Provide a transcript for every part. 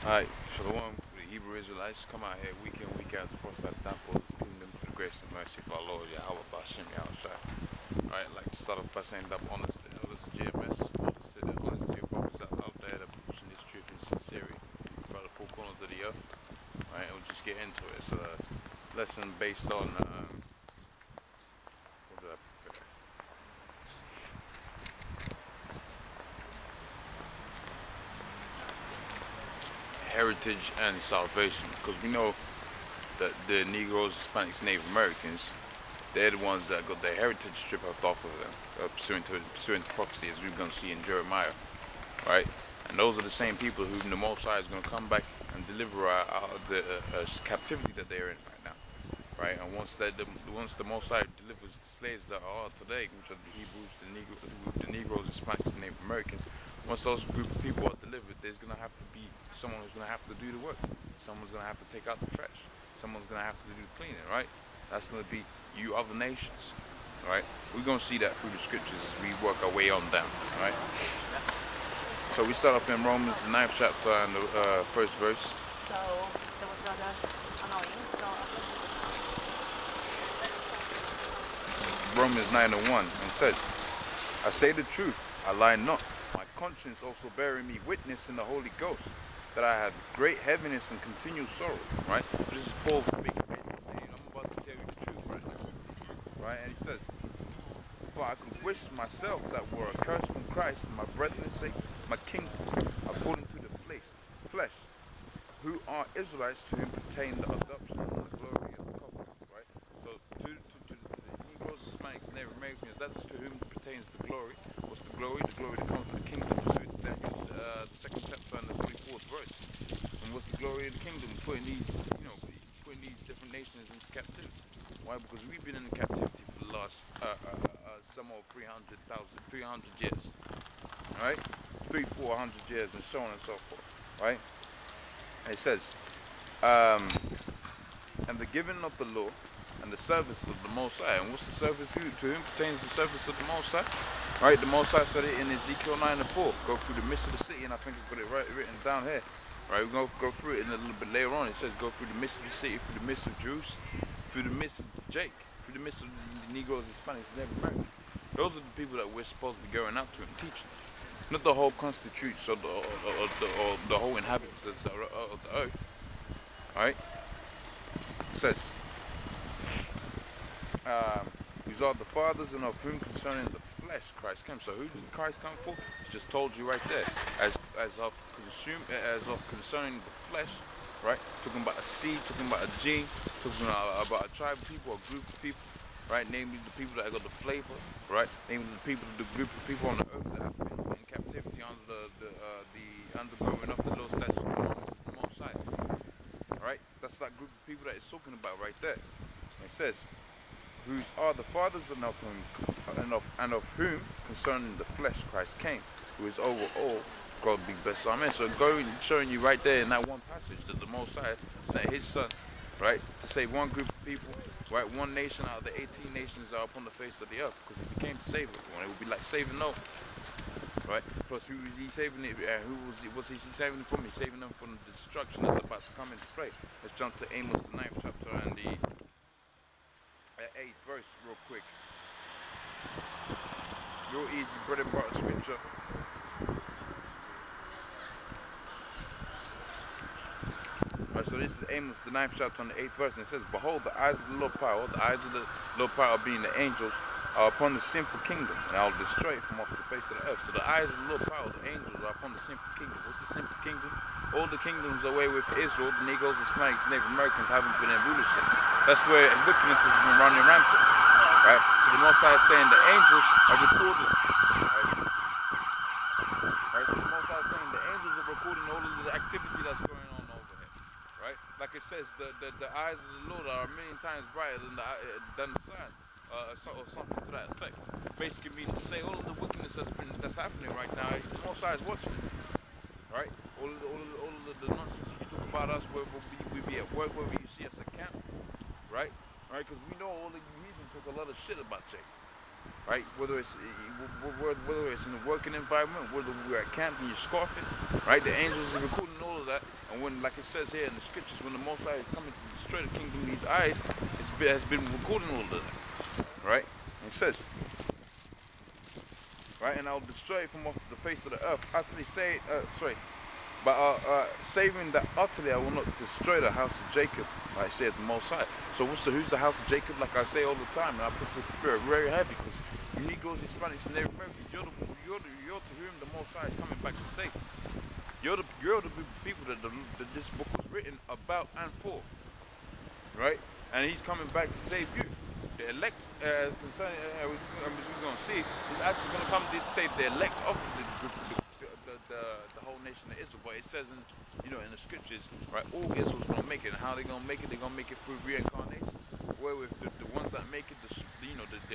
Alright, Shalom, the Hebrew Israelites come out here week in, week out to prophesy the downfall of the kingdom for the grace and mercy of our Lord Yahweh Bashem Yahushua. Alright, I'd like to start off by saying that honestly, others are GMS, honesty of prophets out there that are pushing this truth in sincerity throughout the four corners of the earth. Alright, and we'll just get into it. So, lesson based on, what did I prepare? Heritage and salvation, because we know that the Negroes, Hispanics, Native Americans, they're the ones that got their heritage stripped off of them, pursuant to prophecy, as we're going to see in Jeremiah, right? And those are the same people whom the Most High is going to come back and deliver out of the captivity that they're in right now, right? And once the Most High delivers the slaves that are today, which are the Hebrews, the Negroes, Hispanics, and Native Americans, once those group of people are delivered, there's going to have to be someone who's going to have to do the work. Someone's going to have to take out the trash. Someone's going to have to do the cleaning, right? That's going to be you other nations, right? We're going to see that through the scriptures as we work our way on down, right? So we start off in Romans, the 9th chapter and the first verse. So that was rather annoying. So This is Romans 9 and 1. And it says, I say the truth, I lie not. My conscience also bearing me witness in the Holy Ghost, that I had great heaviness and continual sorrow, right? So this is Paul speaking, basically saying, I'm about to tell you the truth right now, right? And he says, for I could wish myself that were accursed from Christ for my brethren's sake, my kings, according to the flesh, who are Israelites, to whom pertain the adoption and the glory of the covenants, right? So to the Negroes, Hispanics, and Native Americans, that's to whom pertains the glory. What's the glory? The glory that comes with the kingdom. So Daniel, the 2nd chapter and the 44th verse. And what's the glory of the kingdom? Putting these different nations into captivity. Why? Because we've been in captivity for the last some old 300 years, right? 400 years, and so on and so forth, right? And it says, and the giving of the law and the service of the Most High. And what's the service? To whom pertains the service of the Most High? Right, the Most High said it in Ezekiel 9 and 4. Go through the midst of the city, and I think I've got it written down here. Right, we're going to go through it in a little bit later on. It says go through the midst of the city, through the midst of Jews, through the midst of Jake, through the midst of the Negroes, Hispanics, and Native Americans. Those are the people that we're supposed to be going out to and teaching. Not the whole constitutes or the whole inhabitants of the earth. Alright? It says, these are the fathers, and of whom concerning the flesh Christ came. So who did Christ come for? It's just told you right there. As of concerning the flesh, right? Talking about a seed, talking about a gene, talking about a tribe of people, a group of people, right? Namely the people that got the flavor, right? Namely the group of people on the earth that have been in captivity under the undergoing of the law, statutes, and commandments of the Most High. Right? That's that group of people that it's talking about right there. It says, whose are the fathers and of whom concerning the flesh Christ came, who is over all, God be blessed. Amen. So going showing you right there in that one passage that the Most High sent his son, right, to save one group of people, right, one nation out of the 18 nations that are upon the face of the earth. Because if he came to save everyone, it would be like saving Noah. Right? Plus, who is he saving it? Was he saving them from? He's saving them from the destruction that's about to come into play. Let's jump to Amos, the 9th chapter and the 8th verse, real quick. Real easy, bread and butter scripture. Right, so this is Amos, the 9th chapter and the 8th verse, and it says, behold, the eyes of the Lord power, the eyes of the Lord power being the angels, are upon the sinful kingdom, and I'll destroy it from off the face of the earth. So the eyes of the Lord power, the angels, are upon the sinful kingdom. What's the sinful kingdom? All the kingdoms away with Israel, the Negroes, Hispanics, Native Americans haven't been in rulership. That's where wickedness has been running rampant. Right? So the Most High is saying the angels are recording. Right? So the Most High is saying the angels are recording all of the activity that's going on over here. Right? Like it says, the eyes of the Lord are a million times brighter than the sun. Or something to that effect. Basically meaning to say all of the wickedness that's happening right now, the Most High is watching it. Right? All of the nonsense you talk about us, where we be at work, wherever you see us at camp. Right? Right? Because we know all of you heathen talk a lot of shit about Jake. Right? Whether it's in a working environment, whether we're at camp and you're scoffing, right? The angels are recording all of of that. And when, like it says here in the scriptures, when the Most High is coming to destroy the kingdom of these eyes, it has been recording all of that, right? And it says, right, and I'll destroy it from off the face of the earth. Utterly say, saving that utterly I will not destroy the house of Jacob, like said the Most High. So who's the house of Jacob? Like I say all the time, and I put this spirit very heavy, because you Negroes, Hispanics, and Native Americans, you're to whom the Most High is coming back to save. You're the people that this book was written about and for, right? And he's coming back to save you. The elect, as we're going to see, he's actually going to come to save the elect of the whole nation of Israel. But it says in the scriptures, right, all Israel's going to make it. And how they're going to make it? They're going to make it through reincarnation. Where with the ones that make it, the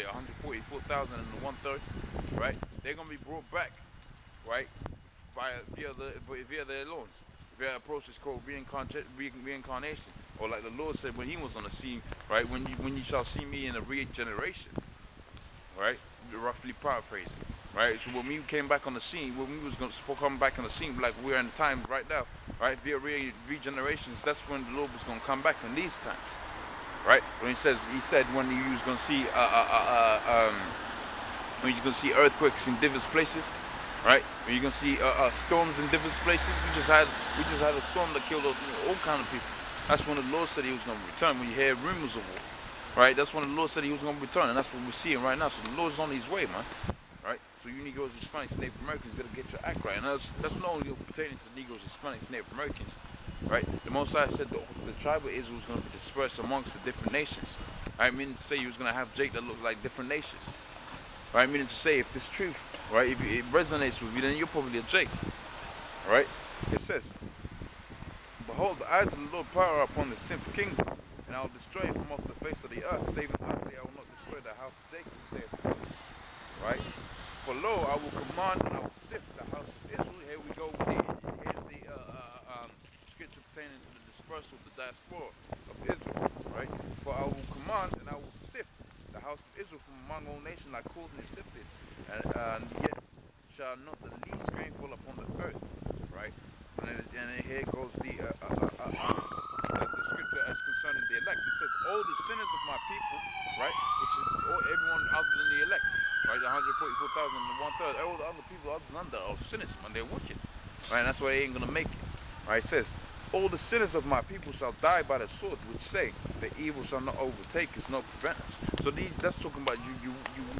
144,000 and the 1/3, right? They're going to be brought back, right, via their lawns, via a process called reincarnation, or like the Lord said when He was on the scene, right? When you shall see me in a regeneration, right? Roughly paraphrasing, right? So when we came back on the scene, when we was going to come back on the scene, like we're in the time right now, right? Via regenerations, that's when the Lord was going to come back in these times, right? When He said when you was going to see when you're going to see earthquakes in diverse places, right? When you're going to see storms in diverse places. We just had a storm that killed all kind of people. That's when the Lord said He was going to return. When you hear rumors of war, right? That's when the Lord said He was going to return, and that's what we're seeing right now. So the Lord's on His way, man. Right? So you Negroes, Hispanics, Native Americans got to get your act right, and that's not only pertaining to Negroes, Hispanics, Native Americans, right? The Most High said the tribe of Israel was going to be dispersed amongst the different nations. I mean to say you was going to have Jake that looked like different nations. Right? Meaning to say, if this truth, right, if it resonates with you, then you're probably a Jake. Right? It says, behold, the eyes of the Lord power upon the sinful kingdom, and I will destroy it from off the face of the earth, saving utterly I will not destroy the house of Jacob, saith the Lord. Right? For lo, I will command and I will sift the house of Israel. Here we go. Here's the scripture pertaining to the dispersal, the diaspora of Israel. Right? For I will command and I will sift the house of Israel from among all nations like cold and sifted, and yet shall not the least grain fall upon the earth, right? And here goes the scripture as concerning the elect. It says, all the sinners of my people, right, which is everyone other than the elect, right, the 144,000 and the 1/3, all the other people other than that are sinners, man, they're wicked, right? And that's why they ain't gonna make it, right? It says, all the sinners of my people shall die by the sword, which say, the evil shall not overtake us, nor prevent us. So that's talking about you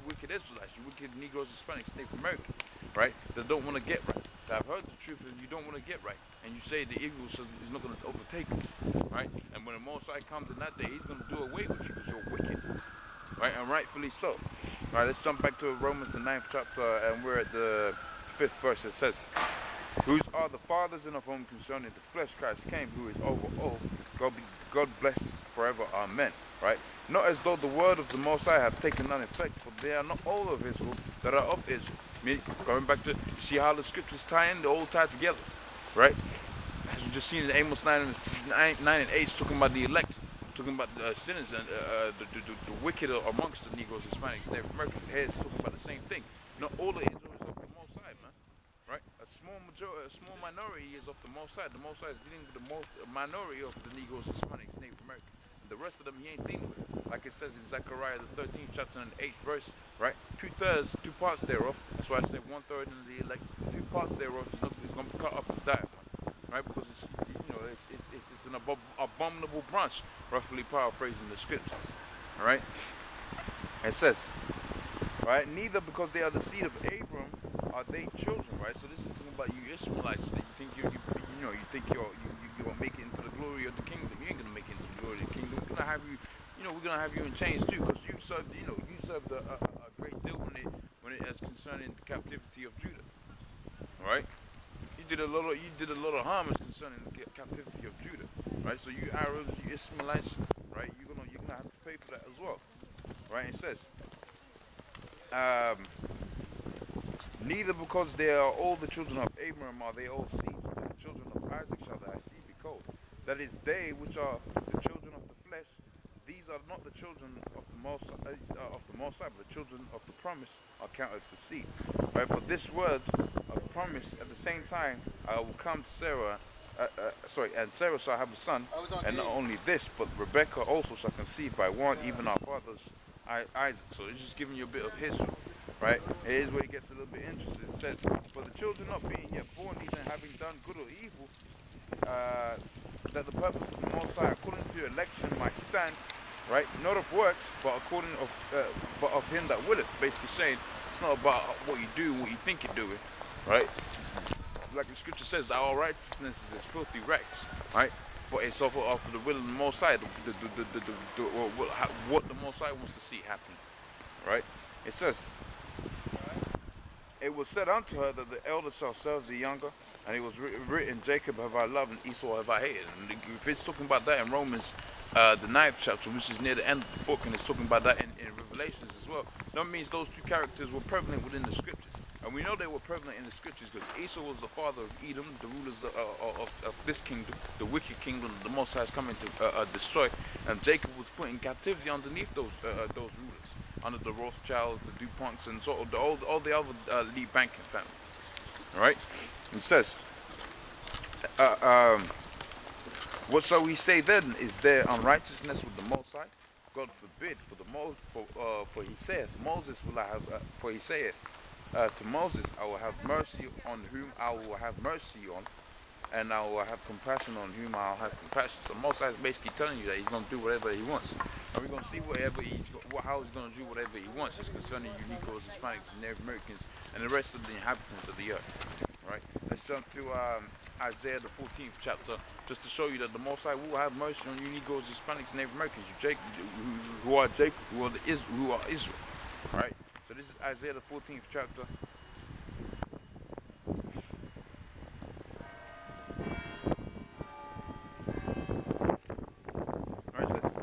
wicked Israelites, you wicked Negroes, Hispanics, Native Americans, right? That don't want to get right. That have heard the truth and you don't want to get right. And you say the evil is not going to overtake us, right? And when the Most High comes in that day, He's going to do away with you because you're wicked, right? And rightfully so. All right, let's jump back to Romans, the 9th chapter, and we're at the 5th verse. It says, whose are the fathers and of whom concerning the flesh Christ came, who is over all, God bless forever, amen. Right? Not as though the word of the Most High have taken none effect, for they are not all of Israel that are of Israel. Going back to, see how the scriptures tie in, they all tie together, right? As we just seen in Amos 9 and 8, talking about the elect, talking about the sinners and the wicked amongst the Negroes, Hispanics, Native Americans. Here it's talking about the same thing. Not all of Israel is of the Most High, man. Right? A small minority is of the Most High. The Most High is dealing with the minority of the Negroes, Hispanics, Native Americans. The rest of them He ain't dealing with. Like it says in Zechariah the 13th chapter and the 8th verse, right? 2/3, 2 parts thereof. That's why I say 1/3 in the elect. 2 parts thereof is going to be cut off and die, right? Because it's an abominable branch, roughly paraphrasing the scriptures. All right? It says, right? Neither because they are the seed of Abram are they children, right? So this is talking about you Ishmaelites. That you think you think you're gonna make it into the glory of the kingdom. You ain't gonna make it into the glory of the kingdom. We're gonna have you, we're gonna have you in chains too, because you served, a great deal when it as concerning the captivity of Judah. All right? You did a lot of harm as concerning the captivity of Judah, right? So you Arabs, you Ishmaelites, right? You're gonna have to pay for that as well, right? It says, neither because they are all the children of Abraham are they all seeds, but the children of Isaac shall thy seed be called. That is, they which are the children of the flesh, these are not the children of the Most High, but the children of the promise are counted for seed. Right? For this word of promise, at the same time, I will come to Sarah, and Sarah shall have a son, and not only this, but Rebecca also shall conceive by one, even our father's Isaac. So it's just giving you a bit of history, right? Here's where it gets a little bit interesting. It says, for the children not being yet born, even having done good or evil, that the purpose of the Most High, according to election, might stand, right? Not of works, but but of him that willeth. Basically saying, it's not about what you do, what you think you're doing, right? Like the scripture says, our righteousness is as filthy rags, right? But it's of the will of the Most High, what the Most High wants to see happen, right? It says, it was said unto her that the elder shall serve the younger, and it was written, Jacob have I loved and Esau have I hated. And if it's talking about that in Romans, the 9th chapter, which is near the end of the book, and it's talking about that in Revelations as well, that means those two characters were prevalent within the scriptures. And we know they were prevalent in the scriptures because Esau was the father of Edom, the rulers of this kingdom, the wicked kingdom that the Most High is coming to destroy. And Jacob was put in captivity underneath those rulers, under the Rothschilds, the DuPonts, and sort of all the other elite banking families. All right? It says, what shall we say then? Is there unrighteousness with the Most High? God forbid. For he saith, Moses will I have. For he saith to Moses, I will have mercy on whom I will have mercy on, and I will have compassion on whom I will have compassion. So Most High is basically telling you that he's going to do whatever he wants. And we're going to see how he's going to do whatever he wants. It's concerning Negroes, Hispanics, Native Americans, and the rest of the inhabitants of the earth. Right? Let's jump to Isaiah the 14th chapter, just to show you that the Most High will have mercy on you Negroes, Hispanics, Native Americans, who are Jacob, who are Israel. Right? So this is Isaiah the 14th chapter. Right, it says,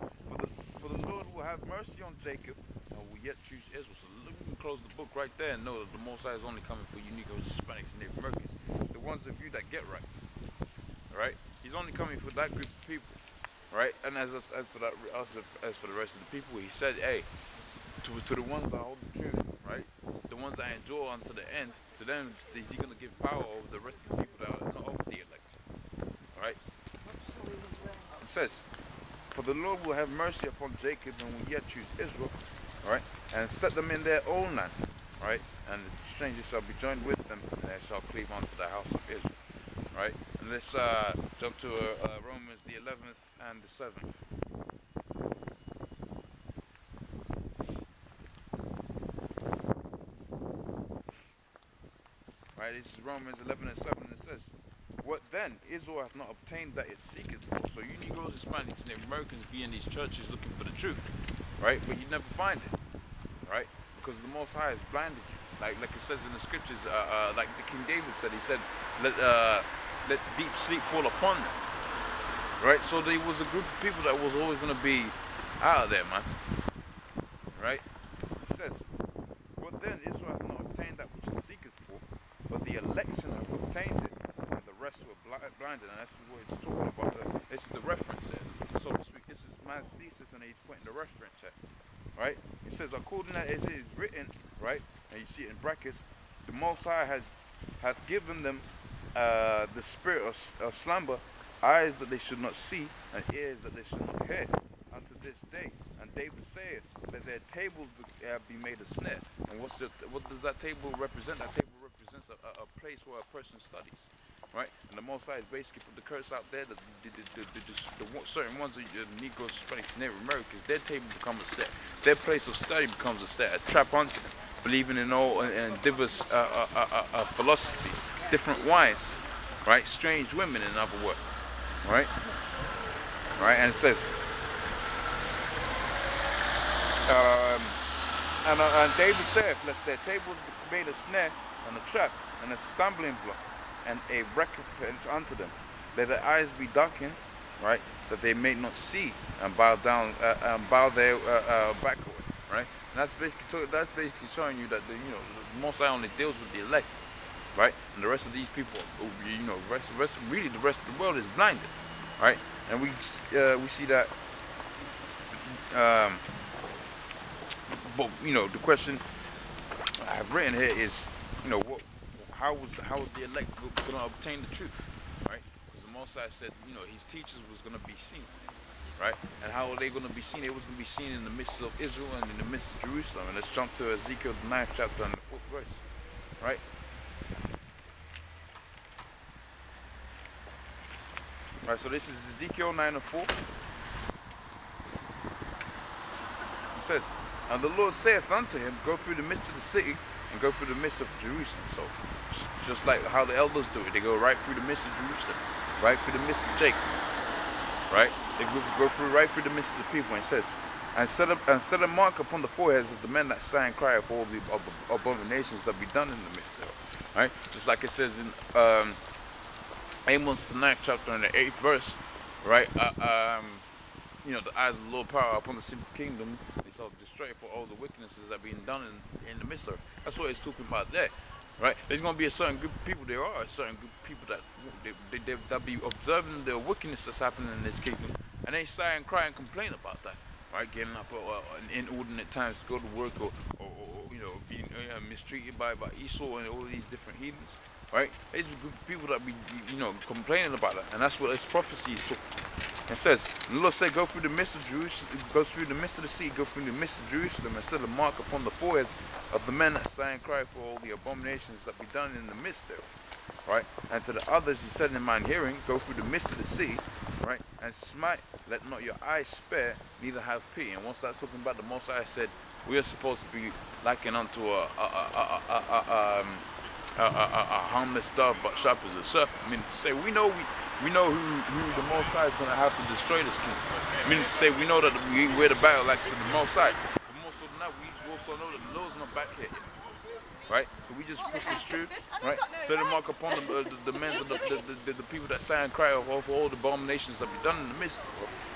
for the Lord will have mercy on Jacob, and will yet choose Israel. So we can close the book right there and know that the Most High is only coming for you Negroes, Hispanics, and Native Americans, the ones of you that get right. Right? He's only coming for that group of people. Right? And as for the rest of the people, he said, hey, to the ones that hold the truth, right? The ones that endure unto the end, to them is he going to give power over the rest of the people that are not of the elect. Right? It says, for the Lord will have mercy upon Jacob and will yet choose Israel, right? And set them in their own land, right? And the strangers shall be joined with them, and they shall cleave unto the house of Israel, right? And let's jump to Romans the 11th and the 7th. Right, this is Romans 11 and 7, and it says, what then? Israel hath not obtained that it seeketh for. So you Negroes, Hispanics, and Americans be in these churches looking for the truth, right? But you never find it, right? Because the Most High has blinded you. Like it says in the scriptures, like the King David said, he said, let deep sleep fall upon them, right? So there was a group of people that was always going to be out of there, man, right? It says, what then? Israel hath not obtained that which it seeketh for, but the election hath obtained it, and the rest were blinded. And that's what it's talking about. This is the reference here, so to speak. This is man's thesis, and he's putting the reference here, right? It says, according as it is written, right, and you see it in brackets, the Most High hath given them the spirit of slumber, eyes that they should not see, and ears that they should not hear, unto this day. And David saith, let their tables be made a snare. And what does that table represent? That table represents a place where a person studies, right? And the Most High is basically put the curse out there that the certain ones of the Negroes, Hispanics, Native Americans, their table becomes a snare. Their place of study becomes a snare, a trap unto them, believing in all and diverse philosophies, different wives, right? Strange women, in other words, right? Right, and it says, and David said, let their tables be made a snare and a trap and a stumbling block and a recompense unto them. Let their eyes be darkened, right, that they may not see and bow down, bow their backward, right? And that's basically showing you that the Most High only deals with the elect, right? And the rest of these people, really the rest of the world is blinded, right? And we see that. But the question I have written here is, how was the elect going to obtain the truth, right? Because the Most High said, you know, his teachers was going to be seen, right? And how are they going to be seen? They was going to be seen in the midst of Israel and in the midst of Jerusalem. And let's jump to Ezekiel, the 9th chapter and the 4th verse, right? Right, so this is Ezekiel 9 and 4. It says, and the Lord saith unto him, go through the midst of the city and go through the midst of Jerusalem. So just like how the elders do it, they go right through the midst of Jerusalem, right through the midst of Jacob, right? They go through right through the midst of the people. And it says, and set a mark upon the foreheads of the men that sigh and cry for all the abominations that be done in the midst thereof, right? Just like it says in Amos the 9th chapter and the 8th verse, right? You know, the eyes of the Lord power upon the simple kingdom, and shall destroy for all the wickednesses that being done in the midst of it. That's what it's talking about there, right? There's going to be a certain group of people. There are a certain group of people that be observing the wickedness that's happening in this kingdom, and they sigh and cry and complain about that, right? Getting up in inordinate times to go to work, or you know, being mistreated by Esau and all of these different heathens, right? There's a group of people that be, you know, complaining about that, and that's what this prophecy is talking. It says, the Lord said, go through the midst of Jerusalem, go through the midst of the sea, go through the midst of Jerusalem, and set a mark upon the foreheads of the men that sigh and cry for all the abominations that be done in the midst thereof. Right? And to the others he said in mine hearing, go through the midst of the sea, right? And smite, let not your eyes spare, neither have pity. And once that's talking about the Most High said, we are supposed to be likened unto a harmless dove, but sharp as a serpent. I mean, to say we know who the Most High is going to have to destroy this kingdom. I mean, to say we know that we're the battle axe of the Most High. But more so than that, we also know that the Lord's not back here. Right? So we just push this truth, right? Set a mark upon the men of the people that sigh and cry for all the abominations that be done in the midst.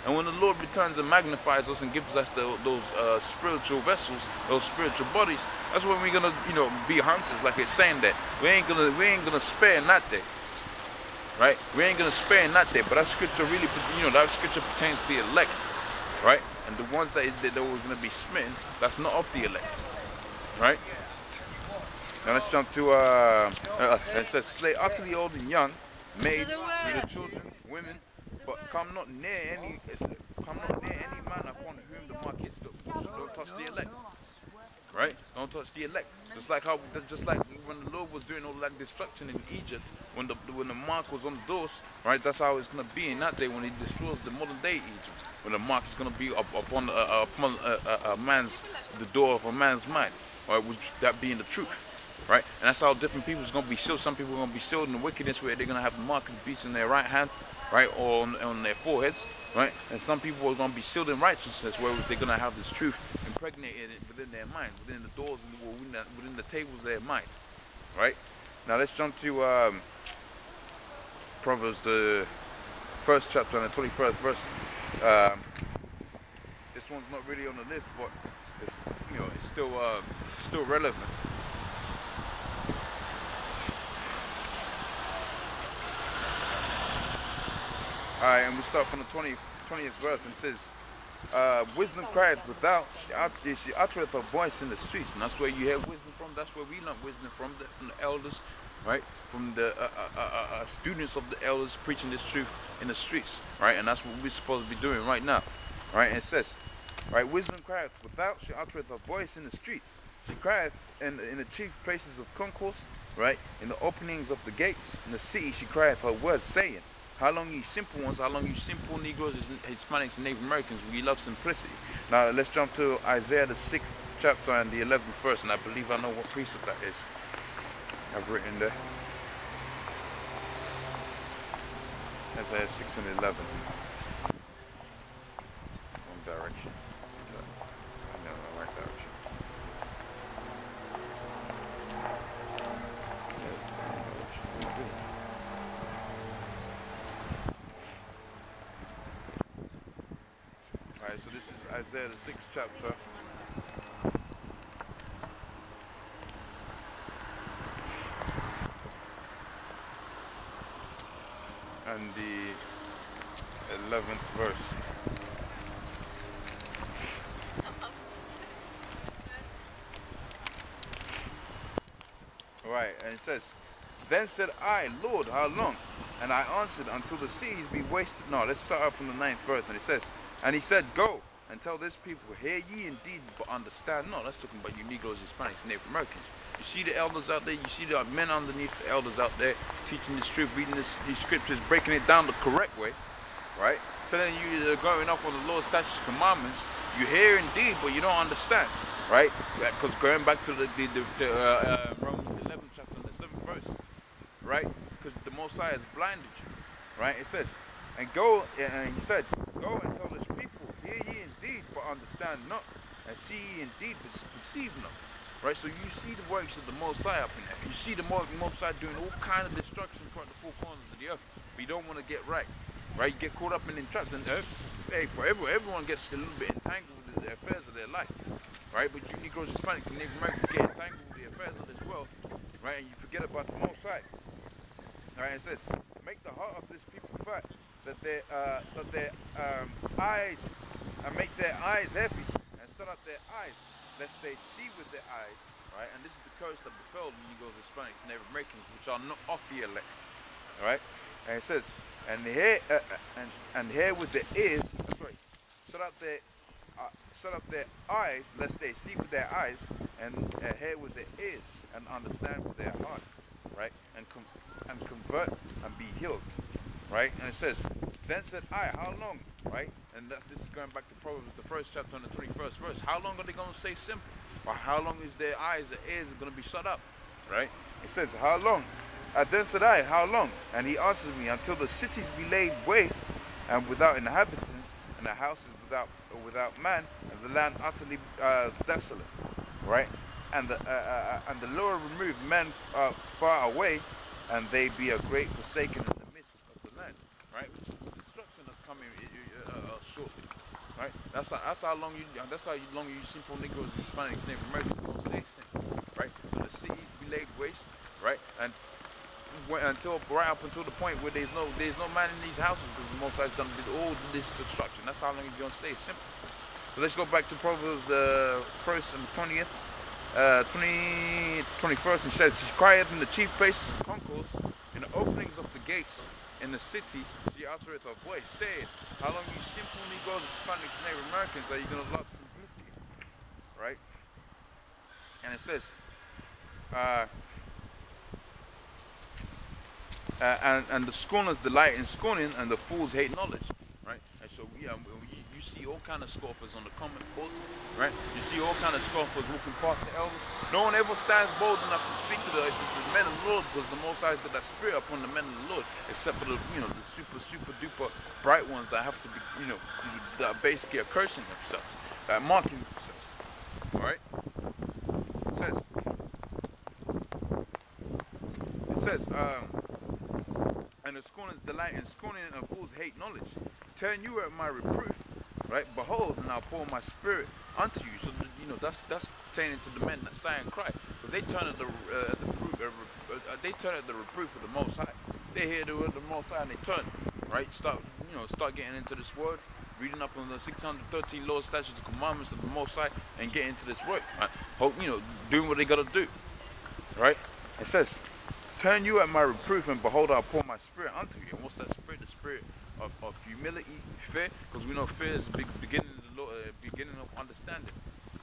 And when the Lord returns and magnifies us and gives us those spiritual vessels, those spiritual bodies, that's when we're gonna, you know, be hunters, like it's saying that. We ain't gonna spare in that day. Right? We ain't gonna spare in that day. But that scripture really, you know, that scripture pertains to the elect, right? And the ones that were gonna be smitten, that's not of the elect. Right? Now let's jump to it says, slay utterly old and young, maids, little children, women, but come not near any man upon whom the mark is. Don't touch the elect. Right? Don't touch the elect. Just like when the Lord was doing all that destruction in Egypt, when the mark was on the doors, right? That's how it's gonna be in that day when He destroys the modern day Egypt. When the mark is gonna be upon the door of a man's mind, right? Which that being the truth. Right? And that's how different people is going to be sealed. Some people are going to be sealed in the wickedness where they're going to have the mark of the beast in their right hand, right? Or on their foreheads, right? And some people are going to be sealed in righteousness where they're going to have this truth impregnated within their mind, within the doors, within the tables of their mind, right? Now let's jump to Proverbs, the 1st chapter and the 21st verse. This one's not really on the list, but it's, you know, it's still relevant. Alright, and we start from the 20th verse, and it says, wisdom crieth without, she uttereth her voice in the streets. And that's where you hear wisdom from. That's where we learn wisdom from the elders, right? From the students of the elders preaching this truth in the streets, right? And that's what we're supposed to be doing right now, right? And it says, right, wisdom crieth without, she uttereth her voice in the streets. She crieth in the chief places of concourse, right? In the openings of the gates. In the city she crieth her words, saying, how long you simple ones, how long you simple Negroes, Hispanics, and Native Americans, we love simplicity. Now let's jump to Isaiah the 6th chapter and the 11th verse, and I believe I know what precept that is. I've written there. Isaiah 6 and 11. Wrong direction. I know the right direction. Alright, so this is Isaiah the 6th chapter. And the 11th verse. Alright, and it says, then said I, Lord, how long? And I answered, until the seas be wasted. No, let's start out from the 9th verse. And it says, and he said, go and tell this people, hear ye indeed, but understand. No, that's talking about you Negroes, Hispanics, Native Americans. You see the elders out there, you see the men underneath the elders out there teaching this truth, reading these scriptures, breaking it down the correct way, right? Telling you they're going up on the Lord's statutes, commandments. You hear indeed, but you don't understand, right? Because going back to the Romans 11 chapter and the 7th verse, right? Because the Most High has blinded you, right? It says, and go, and he said, go and tell this people, hear ye indeed, but understand not, and see ye indeed, but perceive not. Right, so you see the works of the Most High up in there. You see the Most High doing all kind of destruction throughout the four corners of the earth, but you don't want to get right. Right, you get caught up and entrapped, and hey, everyone gets a little bit entangled with the affairs of their life, right? But you Negroes, Hispanics, and Native Americans get entangled with the affairs of this world, right? And you forget about the Most High. Right, it says, make the heart of this people fat, that their eyes, and make their eyes heavy, and shut up their eyes, lest they see with their eyes, right? And this is the curse that befell the Negroes, Hispanics, and Native Americans, which are not of the elect, all right? And it says, and hear with their ears, sorry, shut up their eyes, lest they see with their eyes, and hear with their ears, and understand with their hearts, right? And convert and be healed, right? And it says, then said I, how long, right? And this is going back to Proverbs, the 1st chapter and the 21st verse. How long are they going to stay simple? Or how long is their eyes, their ears are going to be shut up, right? It says, how long? Then said I, how long? And he answered me, until the cities be laid waste and without inhabitants, and the houses without man, and the land utterly desolate, right? And the Lord remove men far away, and they be a great forsaken in the midst of the land, right? Destruction that's coming shortly, right? That's how long you simple Negroes, Hispanics, Native Americans are gonna stay simple, right? So the cities be laid waste, right? And right up until the point where there's no man in these houses, because the Most High's done all this destruction. That's how long you're gonna stay simple. So let's go back to Proverbs the 1st and 20th. 21st, and says, she crieth in the chief places of concourse, in the openings of the gates in the city, she uttereth her voice, saying, how long you simple Negroes, Hispanics, and Native Americans are you going to love simplicity? Right? And it says, and the scorners delight in scorning, and the fools hate knowledge. Right? And so you see all kind of scoffers on the common courts, right? You see all kind of scoffers walking past the elders. No one ever stands bold enough to speak to the men of the Lord, because the Most High has got that spirit upon the men of the Lord, except for the the super duper bright ones that have to be that are basically cursing themselves, that are marking themselves. All right? It says and the scorners delight in scorning, and fools hate knowledge. Turn you at my reproof, right? Behold, and I'll pour my spirit unto you. So that's pertaining to the men that sigh and cry, because they turn at the reproof of the Most High. They hear the word of the Most High and they turn, right? Start getting into this word, reading up on the 613 laws, statutes, and commandments of the Most High, and get into this work, right? Hope doing what they gotta do, right? It says, turn you at my reproof, and behold, I'll pour my spirit unto you. And what's that spirit? The spirit of humility, fear, because we know fear is the beginning of the Lord, beginning of understanding,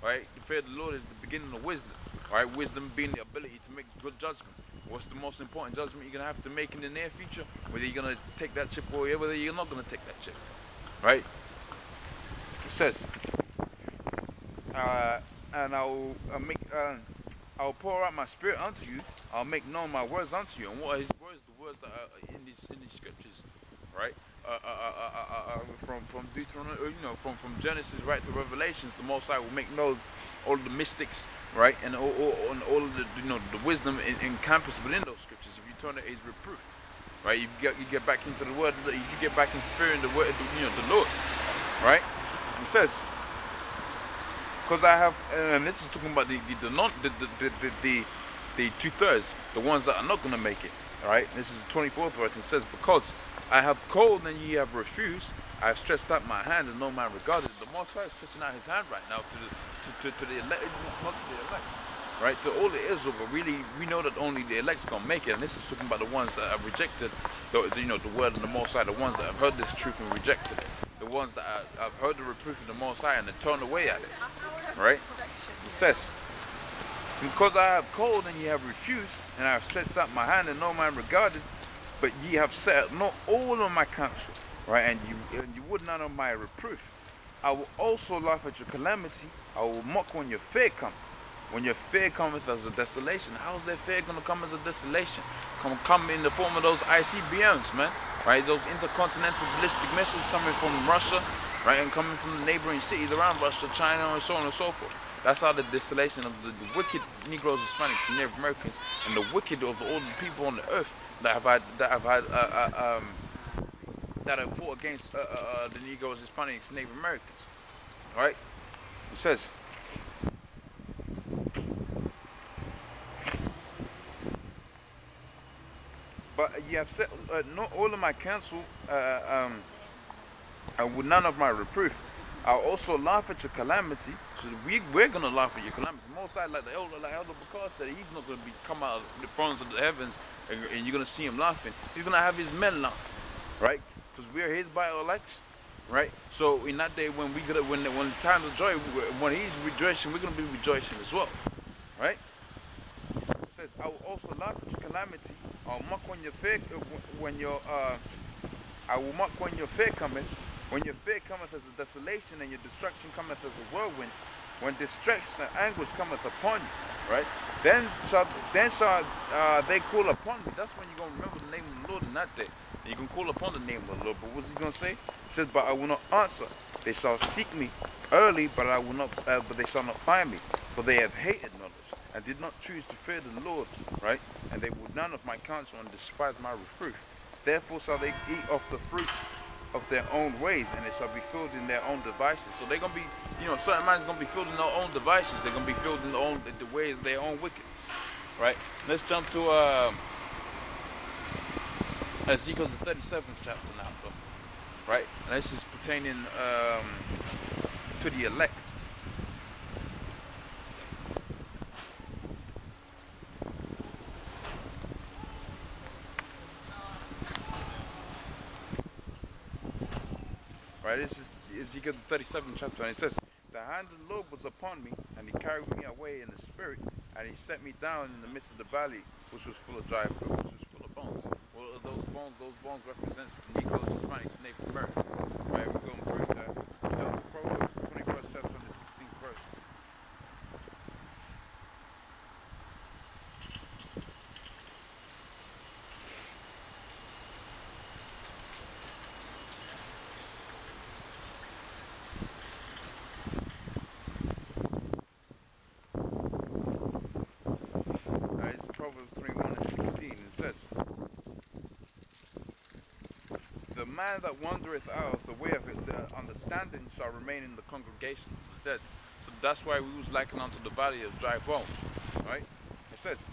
right? The fear of the Lord is the beginning of wisdom, right? Wisdom being the ability to make good judgment. What's the most important judgment you're gonna have to make in the near future? Whether you're gonna take that chip or whether you're not gonna take that chip, right? It says, and I'll pour out my spirit unto you. I'll make known my words unto you. And what are his words? The words that are in these scriptures, right? From Deuteronomy, from Genesis right to Revelations, the Most High will make known all the mystics, right, and all of the the wisdom encompassed within those scriptures. If you turn it as reproof, right, you get back into the word. If you get back into fearing the word, the Lord, right? It says, because I have, and this is talking about the 2/3, the ones that are not gonna make it. All right, this is the 24th verse. It says, because I have called and ye have refused, I have stretched out my hand and no man regarded. The Most High is stretching out his hand right now to the elect, not to the elect, right? To all the Israel, but really we know that only the elect's gonna make it, and this is talking about the ones that have rejected the word of the Most High, the ones that have heard this truth and rejected it, the ones that have heard the reproof of the Most High and they turned away at it, right? It says, because I have called and ye have refused, and I have stretched out my hand and no man regarded, but ye have set not all of my counsel, right? And you would none of my reproof. I will also laugh at your calamity. I will mock when your fear cometh. When your fear cometh as a desolation. How is that fear going to come as a desolation? Come in the form of those ICBMs, man. Right? Those intercontinental ballistic missiles coming from Russia, right? And coming from the neighboring cities around Russia, China, and so on and so forth. That's how the desolation of the wicked Negroes, Hispanics, and Native Americans, and the wicked of all the people on the earth that have fought against the Negroes, Hispanics, and Native Americans. Right? It says, but ye have set not all of my counsel, and with none of my reproof. I'll also laugh at your calamity. So we're gonna laugh at your calamity. Most likely, like Elder Bakar said, he's not gonna come out of the thrones of the heavens and you're gonna see him laughing. He's gonna have his men laughing, right? Because we're his by-elects, right? So in that day when when times of joy, when he's rejoicing, we're gonna be rejoicing as well, right? It says, I will also laugh at your calamity. I'll mock when your fear I will mock when your fear cometh. When your fear cometh as a desolation and your destruction cometh as a whirlwind, when distress and anguish cometh upon you, right? Then shall they call upon me. That's when you're going to remember the name of the Lord in that day. And you can call upon the name of the Lord. But what's he going to say? He says, but I will not answer. They shall seek me early, but I will not. But they shall not find me. For they have hated knowledge and did not choose to fear the Lord, right? And they would none of my counsel and despise my reproof. Therefore shall they eat of the fruits of their own ways, and they shall be filled in their own devices. So they're gonna be, certain minds gonna be filled in their own devices. They're gonna be filled in the ways of their own wickedness, right? Let's jump to Ezekiel the 37th chapter now, though, right? And this is pertaining to the elect. Right, this is Ezekiel the 37th chapter, and it says, the hand of the Lord was upon me, and he carried me away in the spirit, and he set me down in the midst of the valley, which was full of bones. What are those bones? Those bones represents the Negroes, Hispanics, Native Americans. Right, we're going to prove that. Let's jump to Proverbs, the 21st chapter, and the 16th verse. Proverbs 21 and 16, it says, the man that wandereth out of the way of it, the understanding shall remain in the congregation of the dead. So that's why we was likened unto the valley of dry bones, right? It says,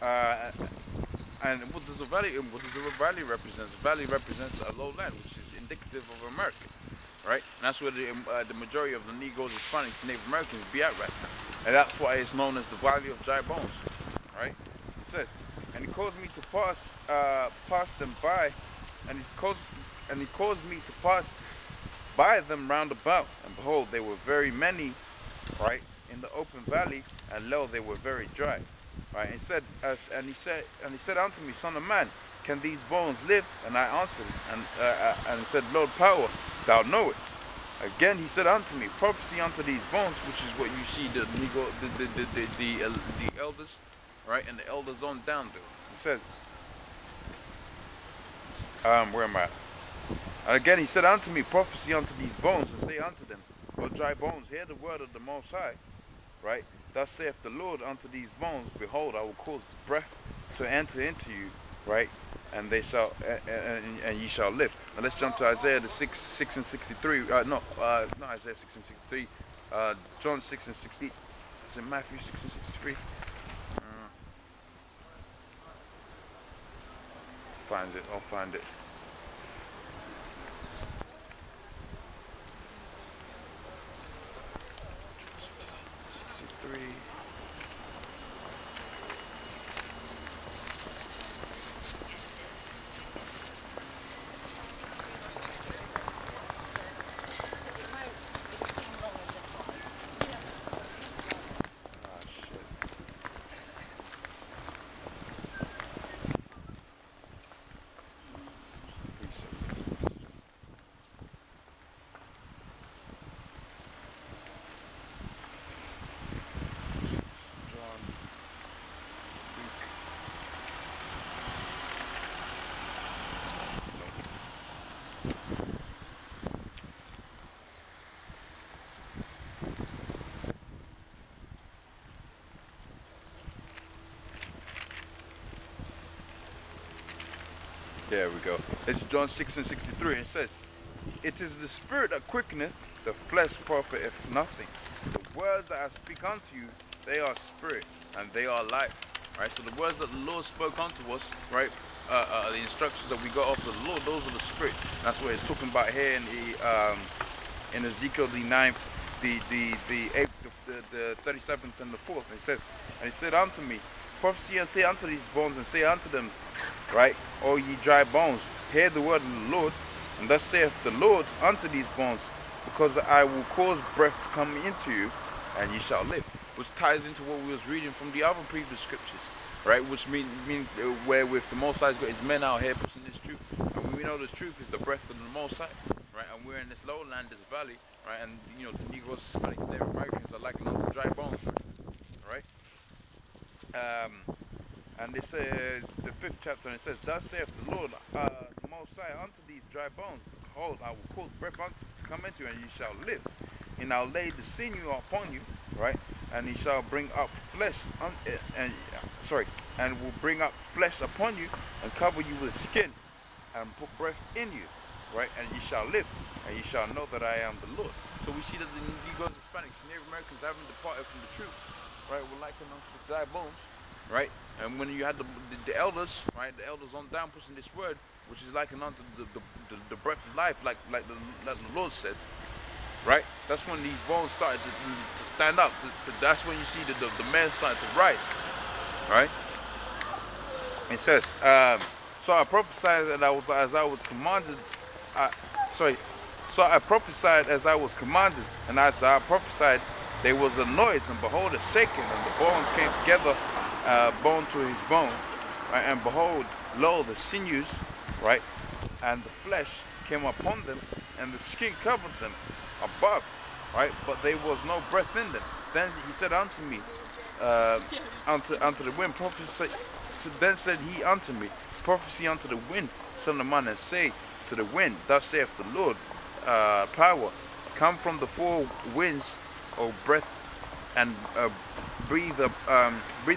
and what does a valley represent? A valley represents a lowland, which is indicative of America, right? And that's where the majority of the Negroes, Hispanics, Native Americans be at right now. And that's why it's known as the Valley of Dry Bones, right? It says, and he caused me to pass them by, and he caused me to pass by them round about, and behold, they were very many, right, in the open valley, and lo, they were very dry, right? And he said unto me, Son of man, can these bones live? And I answered, and said, Lord power, thou knowest. Again he said unto me, prophecy unto these bones, which is what you see the elders, right, and the elders on down there. It says, where am I? And again he said unto me, prophecy unto these bones, and say unto them, O dry bones, hear the word of the Most High, right? Thus saith the Lord unto these bones, behold, I will cause breath to enter into you, right? And they shall, and ye shall live. Now let's jump to Isaiah the 6 and 63. Not Isaiah 6 and 63. John 6 and 60. Is it Matthew 6 and 63? I'll find it. 63. Ah, shit. John, Luke. There we go. This is John 6 and 63. It says, "It is the spirit that quickeneth, the flesh profiteth nothing. The words that I speak unto you, they are spirit and they are life." Right. So the words that the Lord spoke unto us, right, the instructions that we got off the Lord, those are the spirit. That's what it's talking about here in Ezekiel the 9th, the 8th, the 37th and the 4th. And it says, "And he said unto me, prophesy and say unto these bones, and say unto them, right, O ye dry bones, hear the word of the Lord. And thus saith the Lord unto these bones, because I will cause breath to come into you, and ye shall live." Which ties into what we was reading from the other previous scriptures, right? Which mean where with the Most High's got his men out here pushing this truth, and we know this truth is the breath of the Most High, right? And we're in this lowland, this valley, right? And you know the Negroes, Hispanics, Native Americans are likened unto dry bones, right? And it says, the 5th chapter, and it says, "Thus saith the Lord, the Most High, unto these dry bones, behold, I will cause breath to come into you, and ye shall live. And I'll lay the sinew upon you," right? "And he shall bring up flesh, and will bring up flesh upon you, and cover you with skin, and put breath in you, right? And ye shall live, and ye shall know that I am the Lord." So we see that the Negroes, Hispanics, Native Americans haven't departed from the truth, right? We're likened unto the dry bones, right? And when you had the elders, right, the elders on down pushing this word, which is likened unto the breath of life, like the Lord said, right? That's when these bones started to stand up. That's when you see the men started to rise, right? It says, "So I prophesied that as I was commanded." So I prophesied as I was commanded, and as I prophesied, there was a noise, and behold, a shaking, and the bones came together, bone to his bone, right? And behold, lo, the sinews, right, and the flesh came upon them, and the skin covered them above, right? But there was no breath in them. Then he said unto me, unto the wind, prophesy. So then said he unto me, prophesy unto the wind, son of man, and say to the wind, thus saith the Lord, power, come from the four winds, O breath, and breathe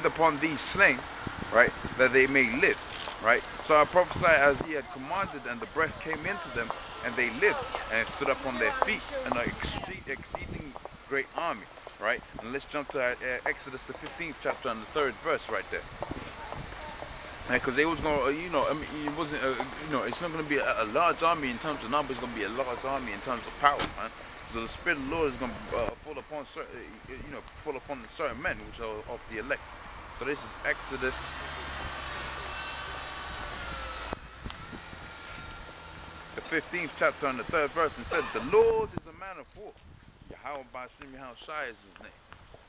upon these slain, right, that they may live, right? So I prophesied as he had commanded, and the breath came into them, and they lived, and stood up on their feet, an exceeding great army, right? And let's jump to Exodus the 15th chapter and the 3rd verse right there. Because they was going, you know, I mean, it wasn't, you know, it's not going to be a large army in terms of numbers. It's going to be a large army in terms of power, man. So the Spirit of the Lord is going to fall upon certain, you know, fall upon certain men, which are of the elect. So this is Exodus, the 15th chapter and the 3rd verse, and said, "The Lord is a man of war. Yahweh Bashim Yahweh Shai is his name."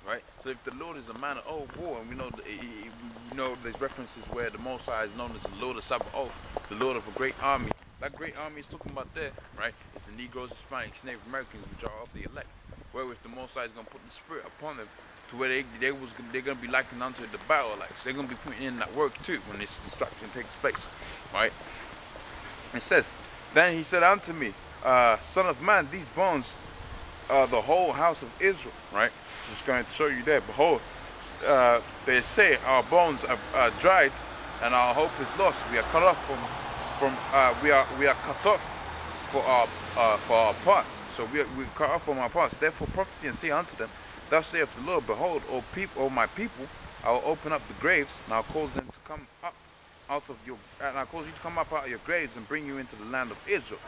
Right? So if the Lord is a man of war, and we know there's references where the Most High is known as the Lord of Sabaoth, the Lord of a great army. That great army is talking about there, right? It's the Negroes, Hispanics, Native Americans, which are of the elect. Wherewith the Most High is going to put the Spirit upon them, to where they're going to be likened unto the battle, like, so they're going to be putting in that work too when this destruction takes place, right? It says, then he said unto me, son of man, these bones are the whole house of Israel, right? Just going to show you there. Behold, they say our bones are dried, and our hope is lost. We are cut off we are cut off for our parts. So we cut off from our parts. Therefore prophecy and say unto them, thus saith the Lord, behold, O my people, I will open up the graves, and I'll cause them to come up, and I cause you to come up out of your graves and bring you into the land of Israel,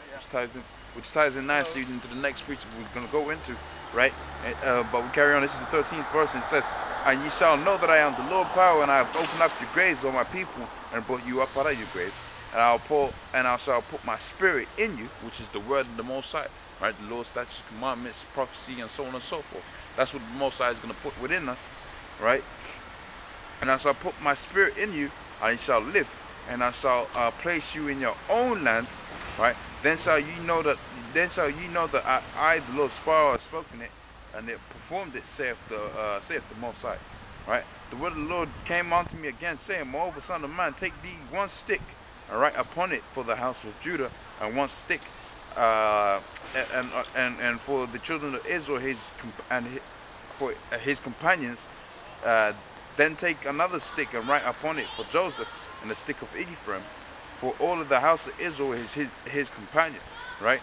which ties in nicely into the next principle we're going to go into, right? But we carry on. This is the 13th verse, and it says, "And ye shall know that I am the Lord power, and I have opened up your graves, O my people, and brought you up out of your graves, and I shall put my spirit in you," which is the word of the Most High, right? The Lord's statutes, commandments, prophecy, and so on and so forth. That's what the Most High is going to put within us, right? "And I shall put my spirit in you, and ye shall live, and I shall place you in your own land," right? Then shall ye know that I the Lord Sparrow, have spoken it, and it performed it, saith the Most High, right? "The word of the Lord came unto me again, saying, Moreover, son of man, take thee one stick, and write upon it for the house of Judah, and one stick, and for the children of Israel, for his companions. Then take another stick, and write upon it for Joseph, and the stick of Ephraim, for all of the house of Israel is his companion," right?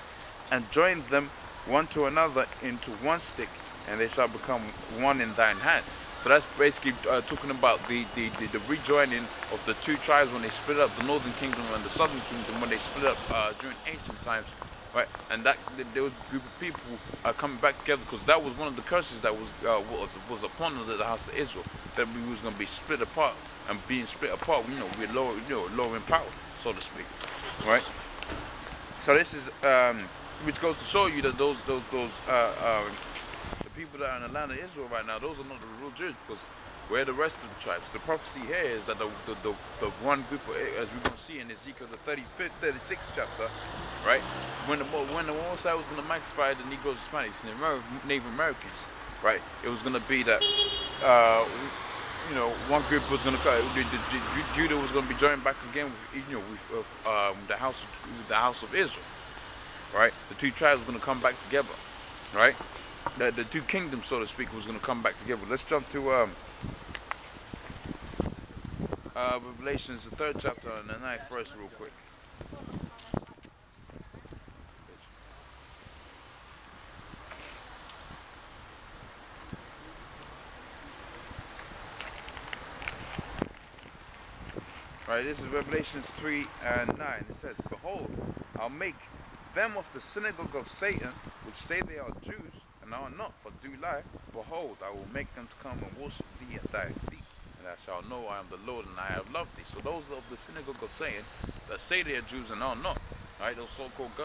"And join them one to another into one stick, and they shall become one in thine hand." So that's basically talking about the rejoining of the two tribes when they split up, the northern kingdom and the southern kingdom, when they split up during ancient times, right? And that there was a group of people coming back together, because that was one of the curses that was upon the house of Israel, that we was going to be split apart, and being split apart, we're lower in power, so to speak, right? So this is which goes to show you that those the people that are in the land of Israel right now, those are not the real Jews, because we're the rest of the tribes. The prophecy here is that the one group, as we're going to see in Ezekiel the 36th chapter, right, when the Most High was going to magnify the Negroes, Hispanics, and the Native Americans, right, it was going to be that one group was going to Judah was going to be joined back again with the house of Israel, right? The two tribes were going to come back together, right? The two kingdoms, so to speak, was going to come back together. Let's jump to Revelations, the 3rd chapter and the 9th verse, real quick. Right, this is Revelations 3 and 9. It says, "Behold, I'll make them of the synagogue of Satan, which say they are Jews, and are not, but do lie. Behold, I will make them to come and worship thee at thy feet, and thou shalt know I am the Lord, and I have loved thee." So those of the synagogue of Satan that say they are Jews and are not, right? Those so-called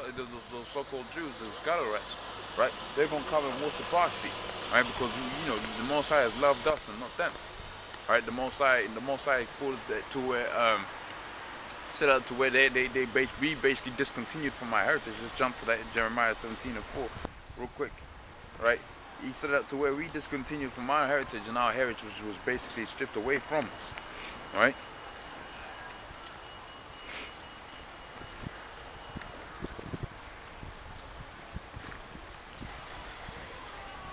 Jews, those Gadarenes, right? They're gonna come and worship our feet, right? Because the Most High has loved us and not them, right? The Most High calls that to where set up to where we basically discontinued from our heritage. Just jump to that in Jeremiah 17:4 real quick, right? He set it up to where we discontinued from our heritage, and our heritage was basically stripped away from us, right?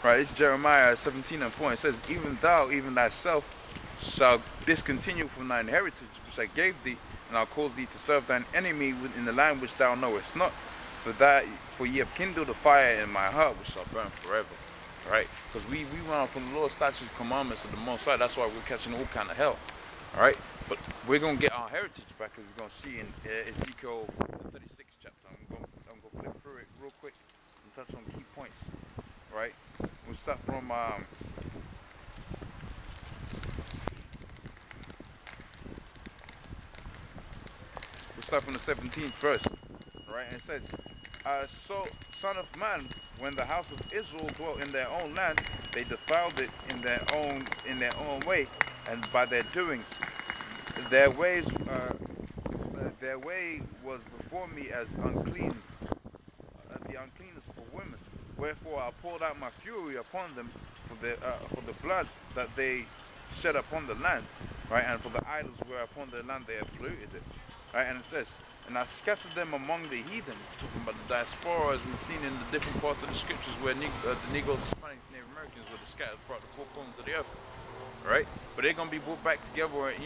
Right, it's Jeremiah 17:4. It says, "Even thou, even thyself, shall discontinue from thine heritage which I gave thee, and I'll cause thee to serve thine enemy in the land which thou knowest not. For ye have kindled a fire in my heart which shall burn forever." Right? Because we run from the Lord's statutes, commandments of the Most High. That's why we're catching all kind of hell. Alright? But we're going to get our heritage back, as we're going to see in Ezekiel the 36th chapter. I'm going to flip through it real quick and touch on key points. Right? We'll start from the 17th verse, right? And it says, "So, son of man, when the house of Israel dwelt in their own land, they defiled it in their own way, and by their doings, their way was before me as unclean, the uncleanness for women. Wherefore I poured out my fury upon them for the blood that they shed upon the land, right? And for the idols whereupon the land they have polluted it." Right? And it says, "And I scattered them among the heathen," talking about the diaspora, as we've seen in the different parts of the scriptures, where the Negroes, Hispanics, Native Americans were scattered throughout the four corners of the earth, right? But they're gonna be brought back together, and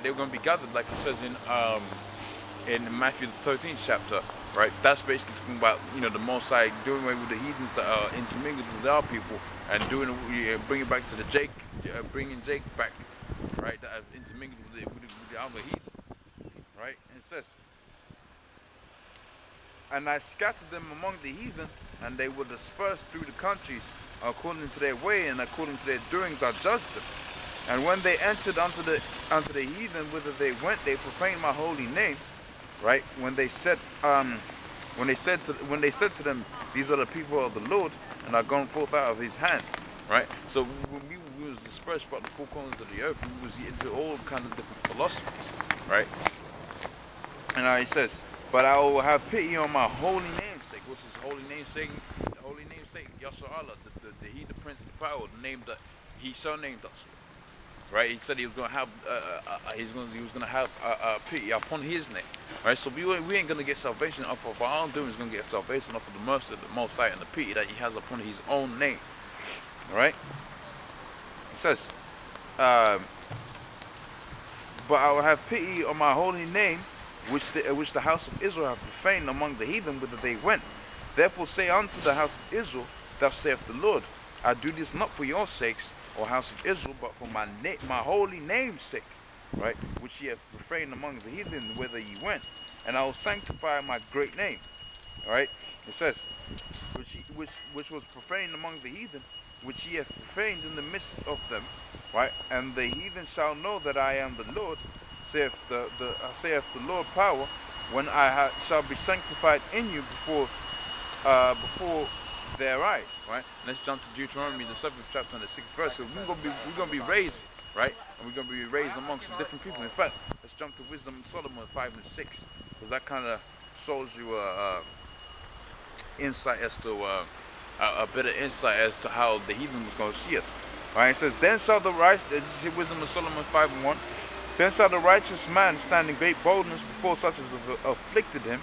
they're gonna be gathered, like it says in Matthew the 13th chapter, right? That's basically talking about the Most High doing away with the heathens that are intermingled with our people, and bringing back to bringing Jake back right, that have intermingled with the other heathen, right? And it says, and I scattered them among the heathen, and they were dispersed through the countries, according to their way and according to their doings I judged them. And when they entered unto the heathen whither they went, they profaned my holy name, right? When they said to them, these are the people of the Lord, and are gone forth out of his hand, right? So when we was dispersed throughout the four corners of the earth, we was into all kinds of different philosophies, right? And he says, but I will have pity on my holy namesake. What's his holy namesake? The holy namesake, Yasha Allah, the prince of the power, the name that he surnamed us. Right, he said he was gonna have, he was gonna have pity upon his name. Right, so we ain't gonna get salvation off of our own doing. He's gonna get salvation off of the mercy of the Most High and the pity that he has upon his own name. All right, it says, but I will have pity on my holy name, which the house of Israel have profaned among the heathen whither they went. Therefore say unto the house of Israel, thus saith the Lord, I do this not for your sakes, O house of Israel, but for my holy name's sake, right, which ye have profaned among the heathen whither ye went, and I will sanctify my great name. All right, it says, which was profaned among the heathen, which ye have profaned in the midst of them, right, and the heathen shall know that I am the Lord, saith the Lord power, when I shall be sanctified in you before their eyes, right? Let's jump to Deuteronomy, the 7th chapter and the 6th verse. So we're gonna be raised, right? And we're gonna be raised amongst different people. In fact, let's jump to Wisdom of Solomon 5 and 6, because that kind of shows you insight as to a bit of insight as to how the heathen was gonna see us. All right, it says, then shall the righteous, this is Wisdom of Solomon 5 and 1. Then shall the righteous man stand in great boldness before such as have afflicted him,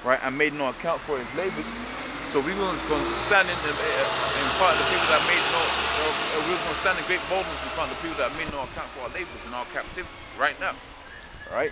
right, and made no account for his labors. So we was going to stand in front of the people that made we was going to stand in great boldness in front of the people that made no account for our labors and our captivity right now. All right.